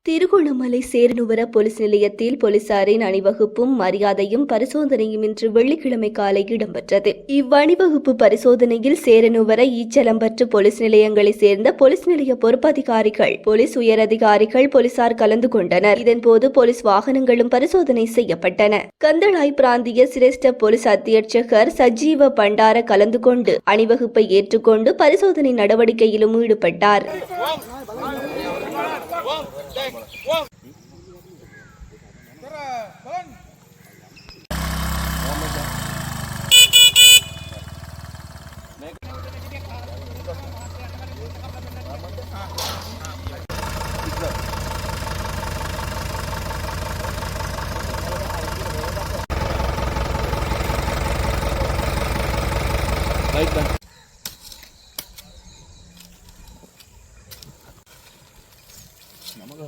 Trincomalee சேரனுவர police நிலையத்தில் போலீசாரின் அணிவகுப்பும் மரியாதையும் பரிசோதனையும் இன்று வெள்ளிக்கிழமை காலை இடம்பெற்றது. இவ்வணிவகுப்பு பரிசோதனையில் சேரனுவர ஈச்சலம்பற்று போலீஸ் நிலையங்களைச் சேர்ந்த போலீஸ் நிலைய பொறுப்பதிகாரிகள், போலீஸ் உயரதிகாரிகள், போலீசார் கலந்து கொண்டனர். இதன்போது போலீஸ் வாகனங்களும் பரிசோதனை செய்யப்பட்டன. கந்தளாய் பிராந்திய சிரேஷ்ட போலீஸ் அத்தியட்சகர் சஜீவ பண்டார கலந்து கொண்டு அணிவகுப்பை ஏற்றுக்கொண்டு பரிசோதனை நடவடிக்கையிலும் ஈடுபட்டார். நமக்கு